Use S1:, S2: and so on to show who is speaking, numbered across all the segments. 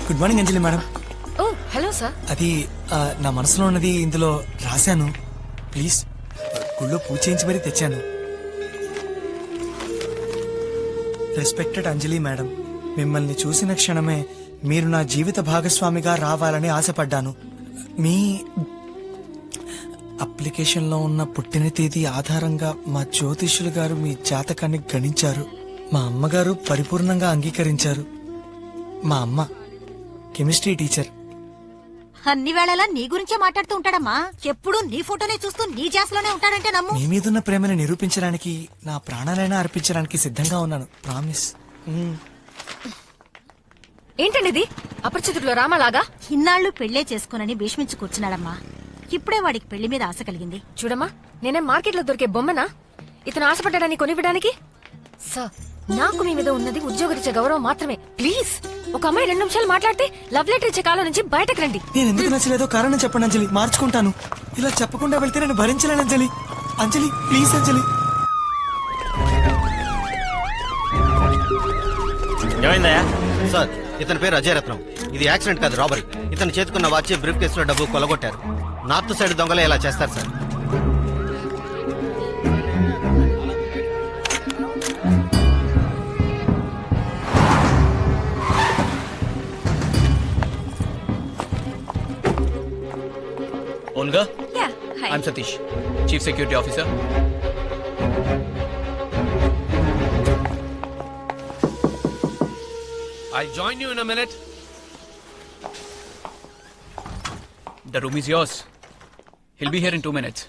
S1: Good morning అంజలి madam.
S2: ఓ hello sir.
S1: అది నా మనసులో ఉన్నది ఇందులో రాశాను. ప్లీజ్ గుళ్ళో పూజ చేయించి మరీ తెచ్చాను. రెస్పెక్టెడ్ అంజలి మేడం, మిమ్మల్ని చూసిన క్షణమే మీరు నా జీవిత భాగస్వామిగా రావాలని ఆశపడ్డాను. మీ అప్లికేషన్లో ఉన్న పుట్టిన తేదీ ఆధారంగా మా జ్యోతిష్యులు గారు మీ జాతకాన్ని గణించారు. మా అమ్మగారు పరిపూర్ణంగా అంగీకరించారు. మా అమ్మ కెమిస్ట్రీ టీచర్.
S3: అన్ని వేళలా నీ గురించే మాట్లాడుతూ ఉంటాడమ్మా. ఎప్పుడు నీ ఫోటోనే చూస్తూ నీ జాస్లోనే ఉంటాడంటే నమ్ము.
S1: మీ మీదున్న ప్రేమని నిరూపించడానికి నా ప్రాణాలైనా అర్పించడానికి సిద్ధంగా ఉన్నాను. ప్రామిస్.
S2: ఏంటండి ఇది? అపరిచితుల్లో రామలాగా
S3: ఇన్నాళ్లు పెళ్లే చేసుకోనని భీష్మించి కూర్చున్నాడమ్మా. ఇప్పుడే వాడికి పెళ్లి మీద ఆశ కలిగింది.
S2: చూడమ్మా, నేనే మార్కెట్ లో దొరికే బొమ్మనా ఇతను ఆశపడ్డాడని కొనివ్వడానికి? సార్, నాకు మీ మీద ఉన్నది ఉద్యోగరీత్యా గౌరవం మాత్రమే. ప్లీజ్, ఒక అమ్మాయి 2 నిమిషాలు మాట్లాడితే లవ్ లెటర్ ఇచ్చే కాలం నుంచి బయటకు రండి.
S1: నేను ఎందుకు నచ్చలేదో కారణం చెప్పండి అంజలి, మార్చుకుంటాను. ఇలా చెప్పకుండా వెళ్తే నేను భరించలేను అంజలి. అంజలి ప్లీజ్ అంజలి.
S4: ఏమైందయ్యా? సార్, ఇతని పేరు అజయ్ రత్నం. ఇది యాక్సిడెంట్ కాదు, రాబరీ. ఇతను చేతుకున్న వాచ్, బ్రీఫ్ కేసులో డబ్బు కొలగొట్టారు. నార్త్ సైడ్ దొంగలే ఇలా చేస్తారు sir.
S5: Olga?
S6: Yeah, hi.
S5: I'm Satish, Chief Security Officer. I'll join you in a minute. The room is yours. He'll be here in 2 minutes.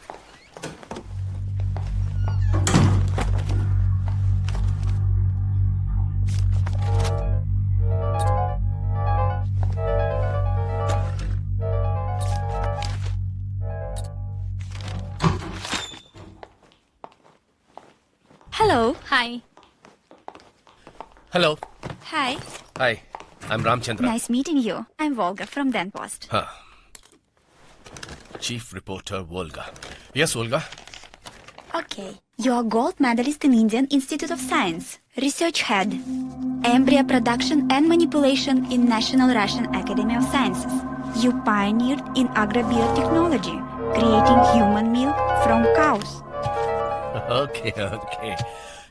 S6: Hello. Hi.
S5: Hello.
S6: Hi.
S5: Hi. I'm Ramchandra.
S6: Nice meeting you. I'm Volga from Den Post.
S5: Chief Reporter Volga. Yes, Volga.
S6: Okay. You're gold medalist in Indian Institute of Science. Research head. Embryo production and manipulation in National Russian Academy of Sciences. You pioneered in agrobiotechnology, creating human milk from cows.
S5: Okay.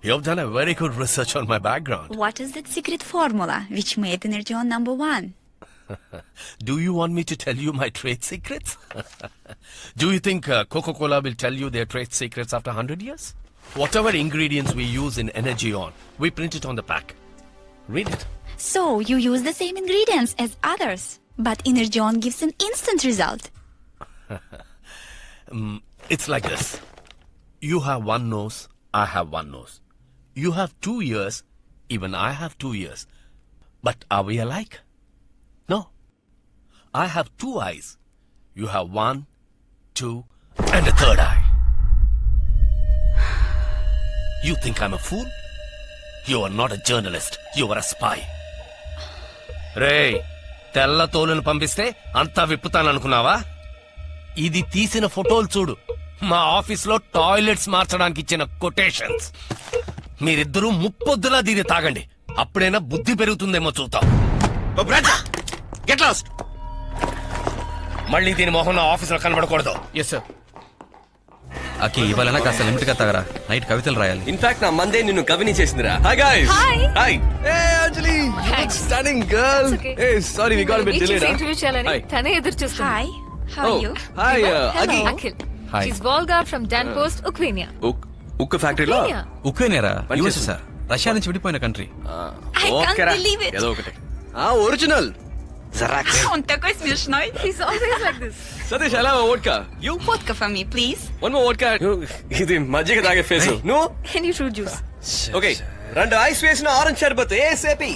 S5: You've done a very good research on my background.
S6: What is that secret formula which made Energeon #1?
S5: Do you want me to tell you my trade secrets? Do you think Coca-Cola will tell you their trade secrets after 100 years? Whatever ingredients we use in Energeon, we print it on the pack. Read it.
S6: So, you use the same ingredients as others, but Energeon gives an instant result.
S5: It's like this. You have one nose, I have one nose. You have 2 ears, even I have 2 ears. But are we alike? No. I have 2 eyes. You have 1, 2, and a 3rd eye. You think I'm a fool? You are not a journalist. You are a spy. రేయ్, తెల్ల తోలును పంపిస్తే అంతా విప్పుతాననుకున్నావా? ఇది తీసిన ఫోటోలు చూడు. మా office లో టాయిలెట్స్ మార్చడానికి ఇచ్చిన కొటేషన్స్. మీరిద్దరూ ముప్పొద్దులా దీన్ని తాగండి, అప్పుడైనా బుద్ధి పెరుగుతుందేమో చూద్దాం. Get lost. మళ్ళీ దీని మొహం నా ఆఫీస్ లో కనబడకూడదు. Yes sir.
S7: అకి ఇవాళ కాస్త లిమిట్ గా తాగరా, నైట్ కవితలు రాయాలి.
S8: ఇన్ఫాక్ట్ నా మందే నిన్ను కవిని చేసిందిరా. Hi guys. Hi. Hey Anjali, stunning girl. Hey sorry we got a bit delayed.
S2: Interview చేయాలని తనే ఎదురు చూస్తున్నా.
S6: Hi. How are you?
S8: Hi అగి.
S2: Akhil.
S7: Hi.
S2: She's Volga from Dan Post, Ukraine.
S8: ఉక్కు ఫ్యాక్టరీలో
S7: ఉక్రెయినేరా?
S8: పని
S7: యూఎస్
S8: చేస్తుంది.
S7: సార్, రష్యా నుంచి విడిపోయిన country.
S6: I can't believe it.
S8: ఏదో ఒకటి. Original xerox.
S6: Он такой смешной.
S2: He's always like this.
S8: Satish ఎలా vodka? You
S6: Vodka for me, please.
S8: One more vodka. ఇది మజ్జిగ తాగే face. No.
S2: Any fruit juice.
S8: Okay. 2 ice వేసిన ఆరెంజ్ షర్బత్ ఏసేపీ.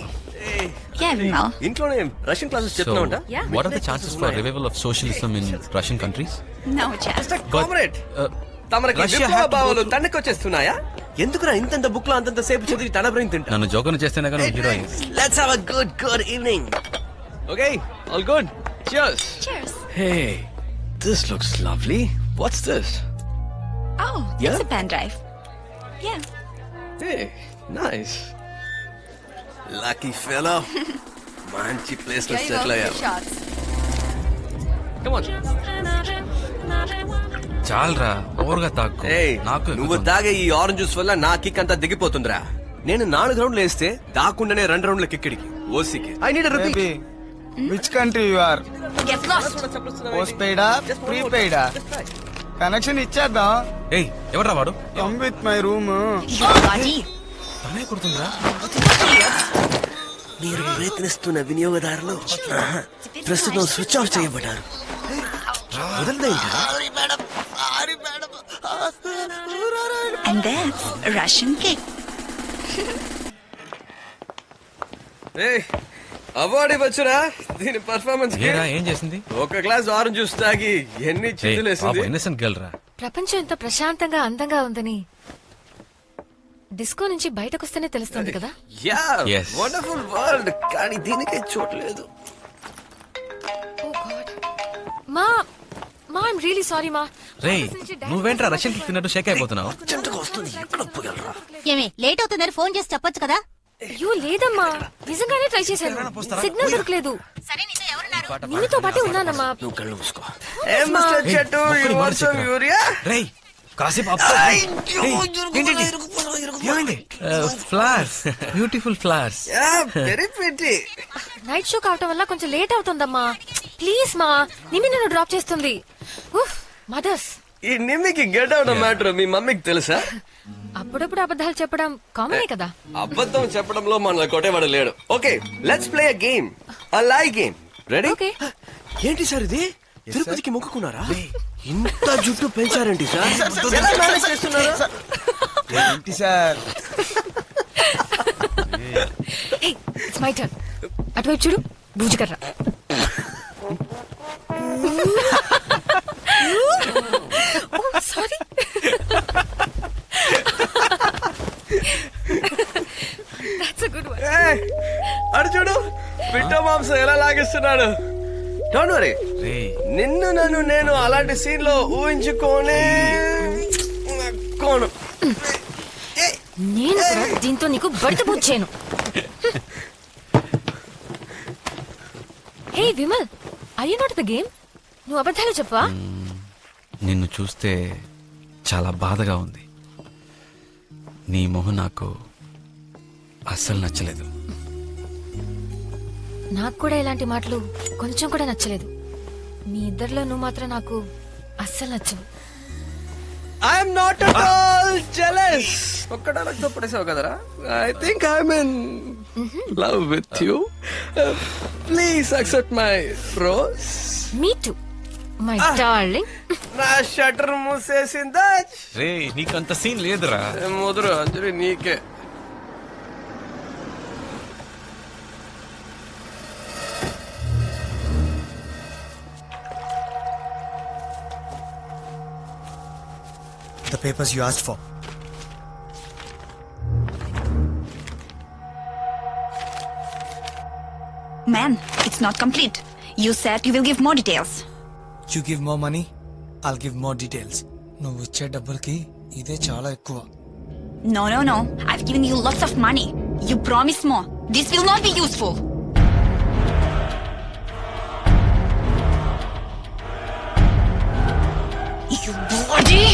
S6: Yeah, Vimal.
S8: ఇంట్లోనే Russian classes
S7: So,
S8: చెప్తున్నావుంటా?
S2: Yeah.
S7: what are the chances for revival of socialism in Russian countries?
S6: No chance.
S8: Comrade, తమరికి
S7: Russia
S8: విప్లవ
S7: had to
S8: భావాలు
S7: go through-
S8: తండ్రికొచ్చేస్తున్నాయా? ఎందుకురా ఇంత book లో అంతంత సేపు చదివి తన బ్రెయిన్ తింటా?
S7: నన్ను జోకను చేస్తేనే కానీ హీరో అయింది.
S8: Let's have a good evening. Okay, all good. Cheers.
S6: Cheers.
S8: Hey, this looks lovely. What's this?
S6: Oh,
S8: Yeah?
S6: it's a pen drive. Yeah.
S8: Hey, nice. Lucky fella. మంచి ప్లేస్ లో సెటిల్ అయ్యాం. Come on.
S7: చాలరా ఓవర్గా తాకు
S8: ఏయ్,
S7: నాకు
S8: నువ్వు తాగే ఈ ఆరెంజ్ జ్యూస్ వల్ల నా కిక్ అంతా దిగిపోతుందిరా. నేను 4 రౌండ్లు వేస్తే దాకుండానే 2 రౌండ్ల కిక్కిడికి ఓసికి. I need
S1: baby which country you are? Post పెయిడా ప్రీపెయిడా? కనెక్షన్ ఇచ్చేద్దాం.
S7: ఏయ్ ఎవడ్రా వాడు?
S1: Come with my room.
S7: తనే కొడుతుందిరా.
S8: మీరు ప్రయత్నిస్తున్న వినియోగదారులు ప్రస్తుతం స్విచ్ ఆఫ్ చేయబడ్డారు.
S6: And that's Russian cake.
S8: Award ఇవ్వచ్చురా దీని పర్ఫార్మెన్స్ కి.
S7: ఏరా ఏం చేసింది?
S8: ఒక గ్లాస్ ఆరెంజ్ జ్యూస్ తాగి ఎన్ని చేతులేసింది.
S7: ఇన్నసెంట్ గర్ల్ రా.
S2: ప్రపంచం ఎంత ప్రశాంతంగా అందంగా ఉందని డిస్కో నుంచి బయటకొస్తేనే తెలుస్తుంది కదా.
S8: Yeah
S7: Yes.
S8: వండర్ఫుల్ వరల్డ్, కానీ దీనికే చోట్లేదు.
S2: Oh God. మా ఐమ్ రియలీ సారీ మా.
S7: రేయ్ నువ్వేంట్రా రష్యన్ కి తిన్నట్టు షేక్ అయిపోతున్నావు?
S3: ఏమి లేట్ అవుతుందని ఫోన్ చేసి చెప్పొచ్చు కదా.
S2: అయ్యో లేదమ్మా, నిజంగానే ట్రై చేశాను, సిగ్నల్ దొరకలేదు.
S3: సరే నీతో ఎవరున్నారు?
S2: నీతో పాటే ఉన్నానమ్మా.
S8: నువ్వు కళ్ళు మూసుకో. ఏ మిస్టర్ చెట్టు, you want some urea?
S7: రేయ్ కాసేపు flowers, beautiful flowers.
S8: Yeah, very pretty.
S2: Night show కావటం వల్ల కొంచెం లేట్ అవుతుందమ్మా. ప్లీజ్ మా, నిమి నన్ను డ్రాప్ చేస్తుంది. మదర్స్.
S8: ఈ నిమ్మికి గెట్ అవుట్ మ్యాటర్ మీ మమ్మీకి తెలుసా?
S2: అప్పుడప్పుడు అబద్ధాలు చెప్పడం కామనే కదా.
S8: అబద్ధం చెప్పడంలో మన కొట్టేవాడు లేడు. Okay let's play a game, a lie game. Ready?
S2: Okay.
S8: ఏంటి సార్ ఇది? తిరుపతికి మొక్కుకున్నారా? ఇంత జుట్టు పెంచారేంటి సార్? ఎలా మేనేజ్ చేస్తున్నారు?
S1: ఏంటి సార్?
S2: It's my turn. అటువైపు చూడు, బూజుకర్ర. Sorry. That's a good one.
S8: అడు చూడు పిట్ట మాంసం ఎలా లాగిస్తున్నాడు. డోంట్ వరీ, నిన్ను నన్ను నేను అలాంటి సీన్ లో ఊహించుకోనే కోను.
S2: నేను కూడా దీంతో నీకు బట్ట పూచాను. Hey Vimal, I you not the game? నువ్వు అబద్ధాలు చెప్పవా?
S7: నిన్ను చూస్తే చాలా బాధగా ఉంది. నీ మొహం నాకు అస్సలు నచ్చలేదు.
S2: నాకు కూడా ఇలాంటి మాటలు కొంచెం కూడా నచ్చలేదు. మీ ఇద్దరిలో నువ్వు మాత్రం నాకు అస్సలు నచ్చవు.
S8: I'm not at all jealous. ఒక్కడనతో పడేసావు కదరా. I think I'm in love with you. Please accept my rose.
S2: Me too my darling.
S8: నా షట్టర్ మూసేసిందా?
S7: రే నీకంత సీన్ లేదురా.
S8: ముదురు అంజలి నీకే.
S1: The papers you asked for.
S6: Man, it's not complete. You said you will give more details.
S1: You give more money, I'll give more details. నువ్వు ఇచ్చే డబ్బులకి ఇదే చాలా ఎక్కువ.
S6: No. I've given you lots of money. You promise more. This will not be useful. You bloody...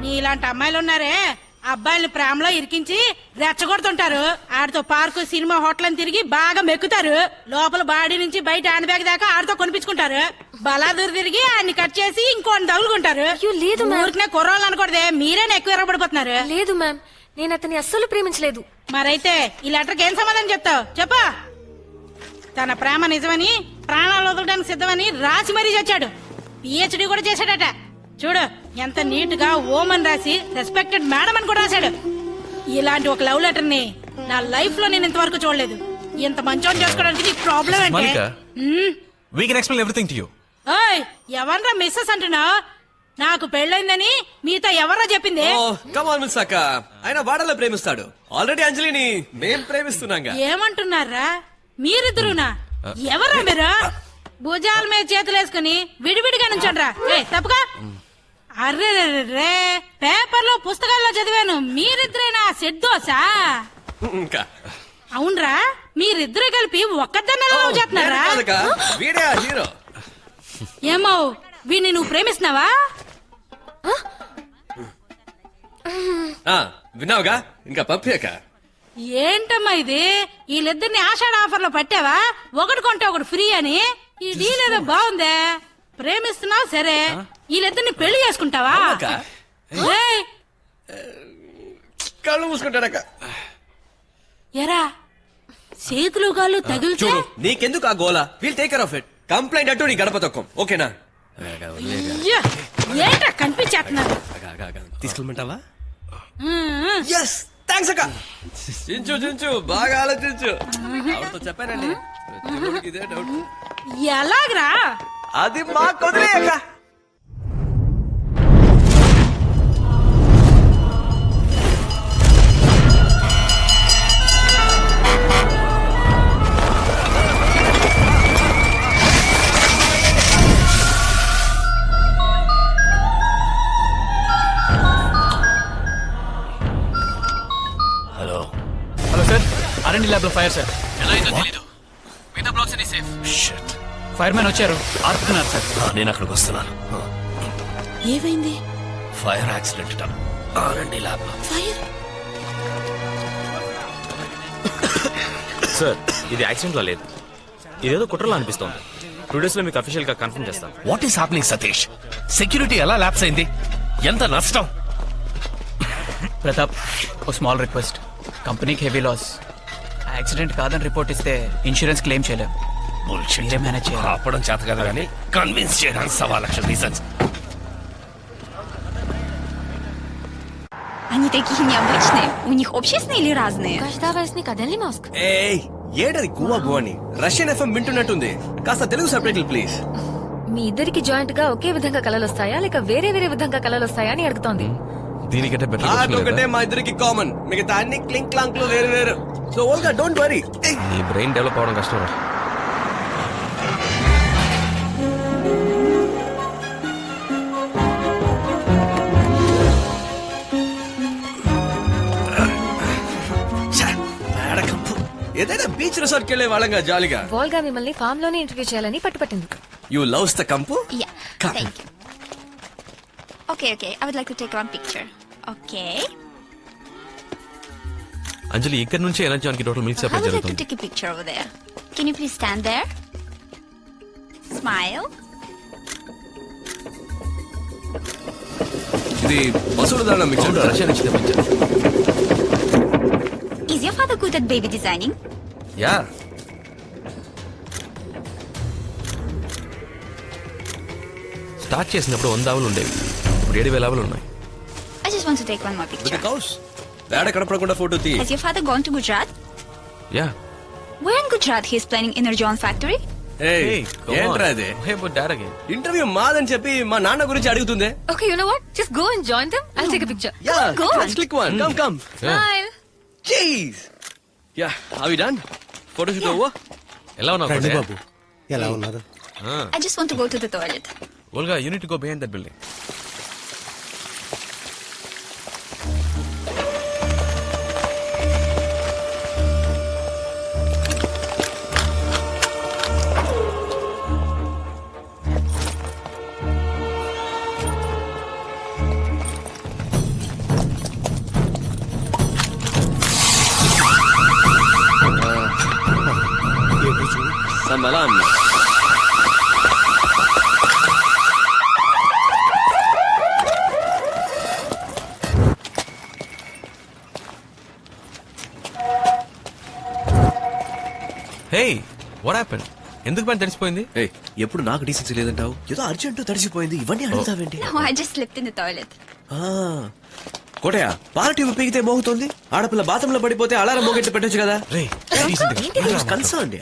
S9: నీలాంటి అమ్మాయిలు ఉన్నారే, అబ్బాయిలు ప్రేమలో ఇరికించి రెచ్చగొడుతుంటారు. ఆడితో పార్కు, సినిమా, హోటల్ అని తిరిగి బాగా మెక్కుతారు. లోపల బాడీ నుంచి బయట హ్యాండ్ బ్యాగ్ దాకా ఆడితో కొనిపించుకుంటారు. బలాదూరు తిరిగి ఆయన్ని కట్ చేసి ఇంకోటి తగులుకుంటారు.
S2: లేదు
S9: ఊరికనే కుర్రోళ్ళు అనకూడదే, మీరేనా ఎక్కువ ఎర్రబడిపోతున్నారు.
S2: లేదు మ్యామ్, నేను అతన్ని అస్సలు ప్రేమించలేదు.
S9: మరైతే ఈ లెటర్కి ఏం సమాధానం చెప్తావు చెప్పా? తన ప్రేమ నిజమని, ప్రాణాలు వదలడానికి సిద్ధమని రాసి మరీ చచ్చాడు. పిహెచ్డి కూడా చేశాడట. చూడు ఎంత నీట్ గా ఓమన్ రాసి రెస్పెక్టెడ్ మేడం అని కూడా రాశాడు. ఇలాంటి ఒక లవ్ లెటర్ ని నా లైఫ్ లో నేను ఇంతవరకు చూడలేదు. ఇంత మంచోని చేసుకోవడానికి నీకు ప్రాబ్లం అంటే
S7: we can explain everything to you.
S9: ఓయ్ ఎవర్రా మిస్సెస్ అంటున్నావు? నాకు పెళ్ళైందని మీతో ఎవర్రా చెప్పింది?
S8: ఓ కమాన్ మిస్ అక్క, ఆయన వాడలా ప్రేమిస్తాడు. ఆల్రెడీ అంజలిని మేం ప్రేమిస్తున్నాంగా.
S9: ఏమంటున్నారా మీరిద్దరునా? ఎవరా మీరు? భుజాల మీద చేతులు వేసుకుని విడివిడిగా నుంచండ్రా. తప్పుగా. అర్రే రే, పేపర్లో పుస్తకాల్లో చదివాను మీరిద్దరేనా సెడ్దోసా?
S8: ఇంకా
S9: అవునరా, మీరిద్దరు కలిపి ఒక్కదాన్ని లవ్ చేస్తున్నారా?
S8: కాదక్క, వీడే ఆ హీరో.
S9: ఏమో వీడిని నువ్వు ప్రేమిస్తున్నావా?
S8: విన్నావుగా, ఇంకా పంపాక.
S9: ఏంటమ్మా ఇది? వీళ్ళిద్దరిని ఆషాఢ ఆఫర్ లో పట్టావా? ఒకటి కొంటే ఒకటి ఫ్రీ అని. ఈ డీల్ ఏదో బాగుందే. ప్రేమిస్తున్నావు సరే, వీళ్ళిద్దరిని పెళ్లి చేసుకుంటావా? ఏయ్,
S8: కళ్ళు మూసుకుంటాడక్క.
S9: ఎరా చేతులు కాళ్ళు తగిలితే
S8: చూడు, నీకెందుకు ఆ గోల? We'll take care of it. Complaint అంటూ నీ గడప తొక్కం, ఓకేనా?
S9: అయ్యో, ఏంట్రా కనిపించేస్తున్నారు?
S8: తీసుకెళ్ళమంటావా? ఎస్, థ్యాంక్స్ అక్క. చించు చించు, బాగా ఆలోచించు. ఆవిడతో చెప్పానండి, ప్రతిరోజుకి ఇదే డౌట్.
S9: ఎలాగరా?
S8: అది మా కొద్దిలే అక్క.
S5: Hello
S7: hello sir, RMD lab లో ఫైర్ సార్. ఎలా అయిందో తెలీదు. మిగతా బ్లాక్స్ అన్ని సేఫ్.
S5: షిట్.
S7: ఫైర్ మ్యాన్ వచ్చారు, ఆపుతున్నారు సార్.
S5: నేను అక్కడికి వస్తున్నాను.
S9: ఏమైంది?
S5: ఫైర్ యాక్సిడెంట్ ఆర్ఎండి ల్యాబ్ లో.
S9: ఫైర్?
S10: సార్, ఇది యాక్సిడెంట్ లా లేదు, ఇదేదో కుట్రలా అనిపిస్తోంది. 2 days లో మీకు అఫీషియల్ గా కన్ఫర్మ్ చేస్తాం.
S5: What is happening Satish? Security ఎలా ల్యాప్స్ అయింది? ఎంత నష్టం?
S7: ప్రతాప్, ఓ స్మాల్ రిక్వెస్ట్. కంపెనీకి హెవీ లాస్. యాక్సిడెంట్ కాదని రిపోర్ట్ ఇస్తే ఇన్సూరెన్స్ క్లెయిమ్ చేయలేం.
S5: Bullshit.
S7: మీరే మేనేజ్ చేయాలి.
S5: ఆపడం చేత కదా కానీ కన్విన్స్ చేయడానికి 1,000,000 రీజన్స్.
S6: Они такие необычные. У них общественные или разные?
S2: కదల్ని మాస్క్.
S8: ఏయ్, ఏడది గువా గువాని? రష్యన్ ఎఫ్ఎం వింటున్నట్టుంది. కాస్త తెలుగు సబ్టైటిల్ ప్లీజ్.
S2: మీ ఇద్దరికి జాయింట్ గా ఒకే విధంగా కలలు వస్తాయా లేక వేరే వేరే విధంగా కలలు వస్తాయా అని అడుగుతోంది.
S7: దీనికంటే
S8: ఒకటే మా ఇద్దరికి కామన్, మిగతా అన్ని క్లింక్ క్లాంక్ లో వేరు వేరు. So Olga don't worry.
S10: ఈ బ్రెయిన్ డెవలప్ అవడం కష్టం రా.
S8: ఏదైనా బీచ్ రిసార్ట్ కెళ్లే వాళ్ళంగా జాలీగా.
S2: వాల్గా మిమ్మల్ని ఫామ్ లోనే ఇంటర్వ్యూ చేయాలని పట్టుపట్టింది.
S8: యు లవ్స్ ద కంపు?
S6: Yeah, thank you. Okay, I would like to take one picture. Okay.
S10: అంజలి, ఇక్కడ నుంచి ఎనర్జీ కి total milk
S6: I
S10: supply
S6: would like to
S10: జరుగుతుంది.
S6: take a picture over there. Can you please stand there? Smile.
S8: ఇది బసుడు దానం మీకు
S10: అవును, Russia నుంచి తెప్పించాను.
S6: Is your father good at baby designing?
S10: Yeah. Start చేసినప్పుడు 100 ఆవులు ఉండేవి, ఇప్పుడు 7,000 ఆవులు ఉన్నాయి.
S6: I just want to take one more picture.
S8: కౌస్ వేడ కనపడకుండా ఫోటో తీ.
S6: Has your father gone to Gujarat?
S10: Yeah.
S6: Where in Gujarat he is planning Energon factory?
S8: ఏయ్, ఏంట్రా ఇది? ఇంటర్వ్యూ మాదని చెప్పి మా నాన్న గురించి అడుగుతుందే.
S2: Okay, you know what? Just go and join them. I'll take a picture.
S8: Yeah,
S6: Go on.
S8: let's click one. Come.
S2: Smile.
S8: Jeez. Yeah, are we done? Photo shoot over.
S10: ఎలా ఉన్నావు
S4: రండి
S10: కొడే?
S4: బాబు, ఎలా ఉన్నారు?
S6: I just want to go to the toilet.
S10: Olga, you need to go behind that building.
S8: Samalam.
S10: Hey, what happened? ఎందుకు పని తడిసిపోయింది?
S8: ఏయ్, ఎప్పుడు నాకు డీసెన్సీ లేదంటావు? ఏదో అర్జెంట్ తడిసిపోయింది, ఇవన్నీ అడుగుతావేంటి?
S6: No, I just slipped in the toilet.
S8: Kotaiah, party ఉపయోగితే మోగుతోంది. ఆడపిల్ల బాత్రూంలో పడిపోతే అలారం మోగెట్టి పెట్టొచ్చు కదా.
S10: రే,
S8: కన్సర్న్